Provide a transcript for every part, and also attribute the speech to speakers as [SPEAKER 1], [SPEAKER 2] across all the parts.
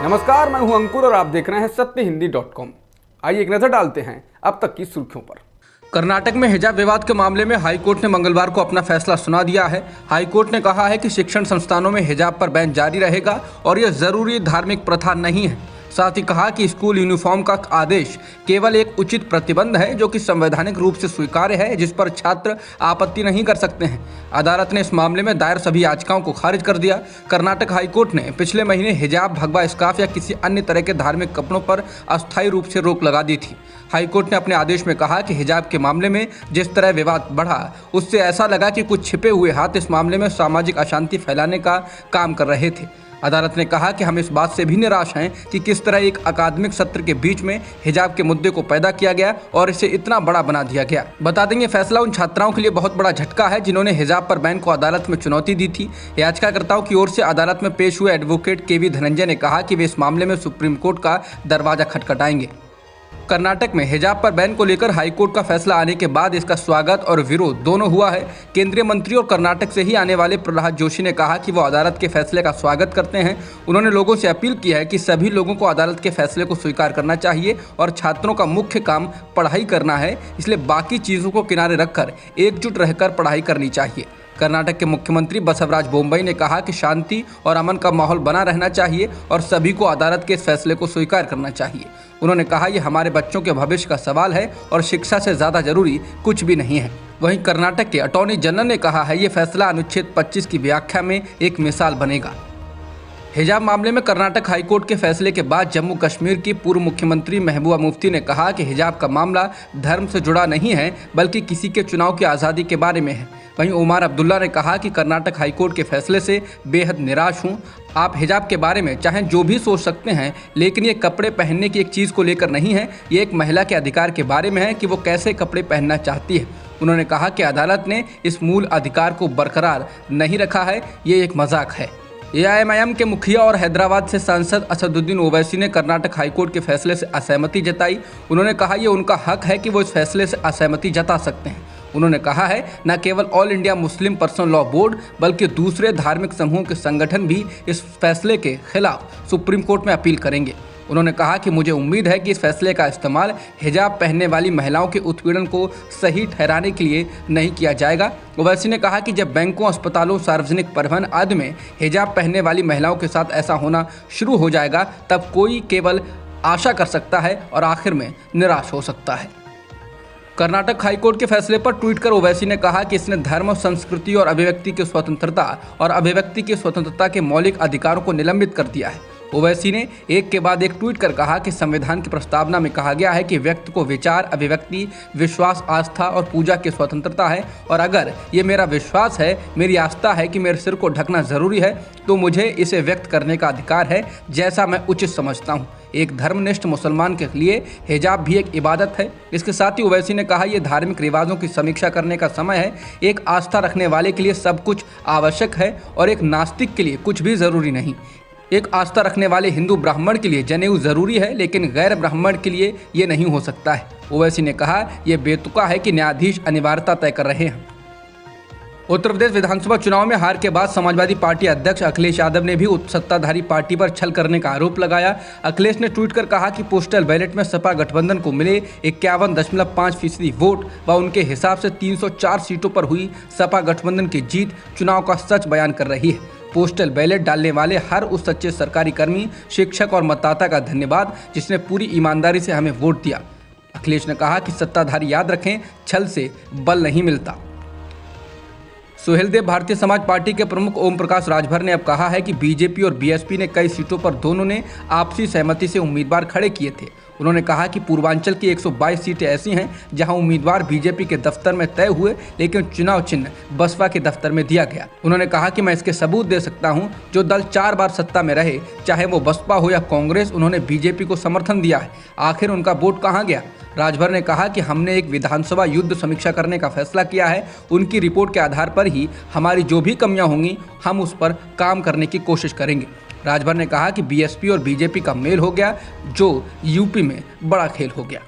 [SPEAKER 1] नमस्कार, मैं हूं अंकुर और आप देख रहे हैं सत्यहिंदी.com। आइए एक नजर डालते हैं अब तक की सुर्खियों पर। कर्नाटक में हिजाब विवाद के मामले में हाईकोर्ट ने मंगलवार को अपना फैसला सुना दिया है। हाईकोर्ट ने कहा है कि शिक्षण संस्थानों में हिजाब पर बैन जारी रहेगा और यह जरूरी धार्मिक प्रथा नहीं है। साथ ही कहा कि स्कूल यूनिफॉर्म का आदेश केवल एक उचित प्रतिबंध है जो कि संवैधानिक रूप से स्वीकार्य है, जिस पर छात्र आपत्ति नहीं कर सकते हैं। अदालत ने इस मामले में दायर सभी याचिकाओं को खारिज कर दिया। कर्नाटक हाईकोर्ट ने पिछले महीने हिजाब, भगवा, स्कार्फ या किसी अन्य तरह के धार्मिक कपड़ों पर अस्थायी रूप से रोक लगा दी थी। हाईकोर्ट ने अपने आदेश में कहा कि हिजाब के मामले में जिस तरह विवाद बढ़ा, उससे ऐसा लगा कि कुछ छिपे हुए हाथ इस मामले में सामाजिक अशांति फैलाने का काम कर रहे थे। अदालत ने कहा कि हम इस बात से भी निराश हैं कि किस तरह एक अकादमिक सत्र के बीच में हिजाब के मुद्दे को पैदा किया गया और इसे इतना बड़ा बना दिया गया। बता देंगे, फैसला उन छात्राओं के लिए बहुत बड़ा झटका है जिन्होंने हिजाब पर बैन को अदालत में चुनौती दी थी। याचिकाकर्ताओं की ओर से अदालत में पेश हुए एडवोकेट केवी धनंजय ने कहा कि वे इस मामले में सुप्रीम कोर्ट का दरवाजा खटखटाएंगे। कर्नाटक में हिजाब पर बैन को लेकर हाईकोर्ट का फैसला आने के बाद इसका स्वागत और विरोध दोनों हुआ है। केंद्रीय मंत्री और कर्नाटक से ही आने वाले प्रहलाद जोशी ने कहा कि वो अदालत के फैसले का स्वागत करते हैं। उन्होंने लोगों से अपील की है कि सभी लोगों को अदालत के फैसले को स्वीकार करना चाहिए और छात्रों का मुख्य काम पढ़ाई करना है, इसलिए बाकी चीज़ों को किनारे रखकर एकजुट रहकर पढ़ाई करनी चाहिए। कर्नाटक के मुख्यमंत्री बसवराज बोम्मई ने कहा कि शांति और अमन का माहौल बना रहना चाहिए और सभी को अदालत के इस फैसले को स्वीकार करना चाहिए। उन्होंने कहा, यह हमारे बच्चों के भविष्य का सवाल है और शिक्षा से ज़्यादा जरूरी कुछ भी नहीं है। वहीं कर्नाटक के अटॉर्नी जनरल ने कहा है, ये फैसला अनुच्छेद 25 की व्याख्या में एक मिसाल बनेगा। हिजाब मामले में कर्नाटक हाईकोर्ट के फैसले के बाद जम्मू कश्मीर की पूर्व मुख्यमंत्री महबूबा मुफ्ती ने कहा कि हिजाब का मामला धर्म से जुड़ा नहीं है, बल्कि किसी के चुनाव की आज़ादी के बारे में है। वहीं उमर अब्दुल्ला ने कहा कि कर्नाटक हाईकोर्ट के फैसले से बेहद निराश हूं। आप हिजाब के बारे में चाहे जो भी सोच सकते हैं, लेकिन ये कपड़े पहनने की एक चीज़ को लेकर नहीं है, ये एक महिला के अधिकार के बारे में है कि वो कैसे कपड़े पहनना चाहती है। उन्होंने कहा कि अदालत ने इस मूल अधिकार को बरकरार नहीं रखा है, ये एक मजाक है। एआईएमआईएम के मुखिया और हैदराबाद से सांसद असदुद्दीन ओवैसी ने कर्नाटक हाईकोर्ट के फैसले से असहमति जताई। उन्होंने कहा, ये उनका हक है कि वो इस फैसले से असहमति जता सकते हैं। उन्होंने कहा है, न केवल all India Muslim personal law board बल्कि दूसरे धार्मिक समूहों के संगठन भी इस फैसले के खिलाफ सुप्रीम कोर्ट में अपील करेंगे। उन्होंने कहा कि मुझे उम्मीद है कि इस फैसले का इस्तेमाल हिजाब पहनने वाली महिलाओं के उत्पीड़न को सही ठहराने के लिए नहीं किया जाएगा। ओवैसी ने कहा कि जब बैंकों, अस्पतालों, सार्वजनिक परिवहन आदि में हिजाब पहनने वाली महिलाओं के साथ ऐसा होना शुरू हो जाएगा, तब कोई केवल आशा कर सकता है और आखिर में निराश हो सकता है। कर्नाटक हाईकोर्ट के फैसले पर ट्वीट कर ओवैसी ने कहा कि इसने धर्म, संस्कृति और अभिव्यक्ति की स्वतंत्रता के मौलिक अधिकारों को निलंबित कर दिया है। ओवैसी ने एक के बाद एक ट्वीट कर कहा कि संविधान की प्रस्तावना में कहा गया है कि व्यक्ति को विचार, अभिव्यक्ति, विश्वास, आस्था और पूजा की स्वतंत्रता है और अगर ये मेरा विश्वास है, मेरी आस्था है कि मेरे सिर को ढकना जरूरी है, तो मुझे इसे व्यक्त करने का अधिकार है जैसा मैं उचित समझता हूँ। एक धर्मनिष्ठ मुसलमान के लिए हिजाब भी एक इबादत है। इसके साथ ही ओवैसी ने कहा, यह धार्मिक रिवाजों की समीक्षा करने का समय है। एक आस्था रखने वाले के लिए सब कुछ आवश्यक है और एक नास्तिक के लिए कुछ भी जरूरी नहीं। एक आस्था रखने वाले हिंदू ब्राह्मण के लिए जनेऊ जरूरी है, लेकिन गैर ब्राह्मण के लिए ये नहीं हो सकता है। ओवैसी ने कहा, यह बेतुका है कि न्यायाधीश अनिवार्यता तय कर रहे हैं। उत्तर प्रदेश विधानसभा चुनाव में हार के बाद समाजवादी पार्टी अध्यक्ष अखिलेश यादव ने भी सत्ताधारी पार्टी पर छल करने का आरोप लगाया। अखिलेश ने ट्वीट कर कहा कि पोस्टल बैलेट में सपा गठबंधन को मिले 51.5% वोट व उनके हिसाब से 304 सीटों पर हुई सपा गठबंधन की जीत चुनाव का सच बयान कर रही है। पोस्टल बैलेट डालने वाले हर उस सच्चे सरकारी कर्मी, शिक्षक और मतदाता का धन्यवाद जिसने पूरी ईमानदारी से हमें वोट दिया। अखिलेश ने कहा कि सत्ताधारी याद रखें, छल से बल नहीं मिलता। सुहेलदेव भारतीय समाज पार्टी के प्रमुख ओम प्रकाश राजभर ने अब कहा है कि बीजेपी और बीएसपी ने कई सीटों पर दोनों ने आपसी सहमति से उम्मीदवार खड़े किए थे। उन्होंने कहा कि पूर्वांचल की 122 सीटें ऐसी हैं जहां उम्मीदवार बीजेपी के दफ्तर में तय हुए, लेकिन चुनाव चिन्ह बसपा के दफ्तर में दिया गया। उन्होंने कहा कि मैं इसके सबूत दे सकता हूं, जो दल 4 बार सत्ता में रहे, चाहे वो बसपा हो या कांग्रेस, उन्होंने बीजेपी को समर्थन दिया है। आखिर उनका वोट कहाँ गया? राजभर ने कहा कि हमने एक विधानसभा युद्ध समीक्षा करने का फैसला किया है। उनकी रिपोर्ट के आधार पर ही हमारी जो भी कमियां होंगी, हम उस पर काम करने की कोशिश करेंगे। राजभर ने कहा कि बीएसपी और बीजेपी का मेल हो गया, जो यूपी में बड़ा खेल हो गया।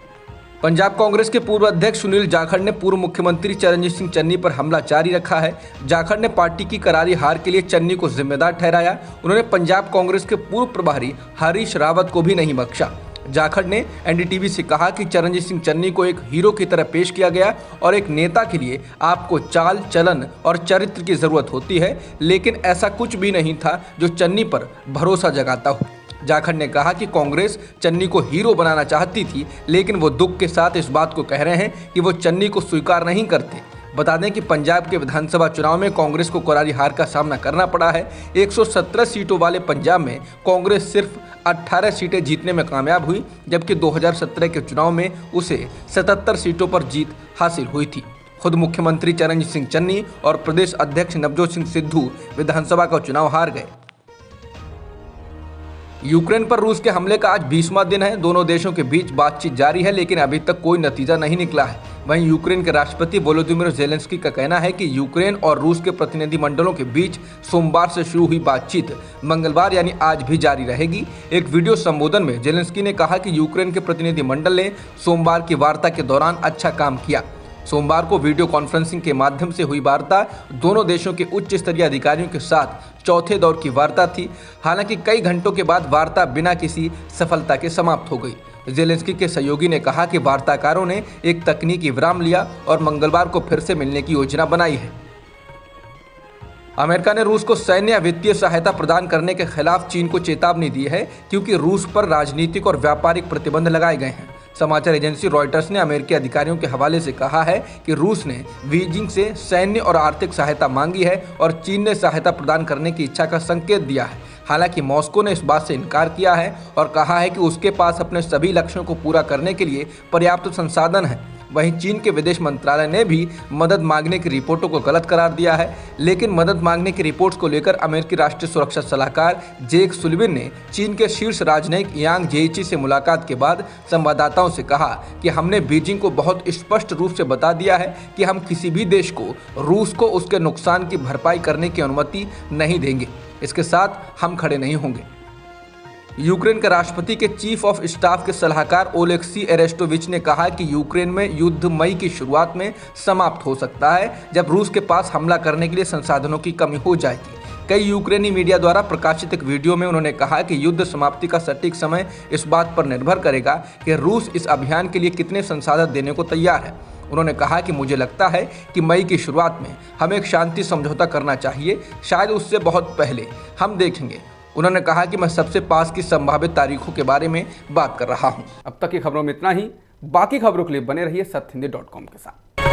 [SPEAKER 1] पंजाब कांग्रेस के पूर्व अध्यक्ष सुनील जाखड़ ने पूर्व मुख्यमंत्री चरणजीत सिंह चन्नी पर हमला जारी रखा है। जाखड़ ने पार्टी की करारी हार के लिए चन्नी को जिम्मेदार ठहराया। उन्होंने पंजाब कांग्रेस के पूर्व प्रभारी हरीश रावत को भी नहीं बख्शा। जाखड़ ने एनडीटीवी से कहा कि चरणजीत सिंह चन्नी को एक हीरो की तरह पेश किया गया और एक नेता के लिए आपको चाल चलन और चरित्र की जरूरत होती है, लेकिन ऐसा कुछ भी नहीं था जो चन्नी पर भरोसा जगाता हो। जाखड़ ने कहा कि कांग्रेस चन्नी को हीरो बनाना चाहती थी, लेकिन वो दुख के साथ इस बात को कह रहे हैं कि वो चन्नी को स्वीकार नहीं करते। बता दें कि पंजाब के विधानसभा चुनाव में कांग्रेस को करारी हार का सामना करना पड़ा है। 117 सीटों वाले पंजाब में कांग्रेस सिर्फ 18 सीटें जीतने में कामयाब हुई, जबकि 2017 के चुनाव में उसे 77 सीटों पर जीत हासिल हुई थी। खुद मुख्यमंत्री चरणजीत सिंह चन्नी और प्रदेश अध्यक्ष नवजोत सिंह सिद्धू विधानसभा का चुनाव हार गए। यूक्रेन पर रूस के हमले का आज 20वां दिन है। दोनों देशों के बीच बातचीत जारी है, लेकिन अभी तक कोई नतीजा नहीं निकला है। वहीं यूक्रेन के राष्ट्रपति वोलोदिमीर ज़ेलेंस्की का कहना है कि यूक्रेन और रूस के प्रतिनिधिमंडलों के बीच सोमवार से शुरू हुई बातचीत मंगलवार यानी आज भी जारी रहेगी। एक वीडियो संबोधन में ज़ेलेंस्की ने कहा कि यूक्रेन के प्रतिनिधिमंडल ने सोमवार की वार्ता के दौरान अच्छा काम किया। सोमवार को वीडियो कॉन्फ्रेंसिंग के माध्यम से हुई वार्ता दोनों देशों के उच्च स्तरीय अधिकारियों के साथ चौथे दौर की वार्ता थी। हालांकि कई घंटों के बाद वार्ता बिना किसी सफलता के समाप्त हो गई। ज़ेलेंस्की के सहयोगी ने कहा कि वार्ताकारों ने एक तकनीकी विराम लिया और मंगलवार को फिर से मिलने की योजना बनाई है। अमेरिका ने रूस को सैन्य या वित्तीय सहायता प्रदान करने के खिलाफ चीन को चेतावनी दी है, क्योंकि रूस पर राजनीतिक और व्यापारिक प्रतिबंध लगाए गए हैं। समाचार एजेंसी रॉयटर्स ने अमेरिकी अधिकारियों के हवाले से कहा है कि रूस ने बीजिंग से सैन्य और आर्थिक सहायता मांगी है और चीन ने सहायता प्रदान करने की इच्छा का संकेत दिया है। हालांकि मॉस्को ने इस बात से इनकार किया है और कहा है कि उसके पास अपने सभी लक्ष्यों को पूरा करने के लिए पर्याप्त संसाधन है। वहीं चीन के विदेश मंत्रालय ने भी मदद मांगने की रिपोर्टों को गलत करार दिया है, लेकिन मदद मांगने की रिपोर्ट्स को लेकर अमेरिकी राष्ट्रीय सुरक्षा सलाहकार जेक सुलिवन ने चीन के शीर्ष राजनयिक यांग जेईची से मुलाकात के बाद संवाददाताओं से कहा कि हमने बीजिंग को बहुत स्पष्ट रूप से बता दिया है कि हम किसी भी देश को रूस को उसके नुकसान की भरपाई करने की अनुमति नहीं देंगे। इसके साथ हम खड़े नहीं होंगे। यूक्रेन के राष्ट्रपति के चीफ ऑफ स्टाफ के सलाहकार ओलेक्सी एरेस्टोविच ने कहा कि यूक्रेन में युद्ध मई की शुरुआत में समाप्त हो सकता है, जब रूस के पास हमला करने के लिए संसाधनों की कमी हो जाएगी। कई यूक्रेनी मीडिया द्वारा प्रकाशित एक वीडियो में उन्होंने कहा कि युद्ध समाप्ति का सटीक समय इस बात पर निर्भर करेगा कि रूस इस अभियान के लिए कितने संसाधन देने को तैयार है। उन्होंने कहा कि मुझे लगता है कि मई की शुरुआत में हमें एक शांति समझौता करना चाहिए, शायद उससे बहुत पहले, हम देखेंगे। उन्होंने कहा कि मैं सबसे पास की संभावित तारीखों के बारे में बात कर रहा हूं। अब तक की खबरों में इतना ही। बाकी खबरों के लिए बने रहिए सत्यहिंदी.com के साथ।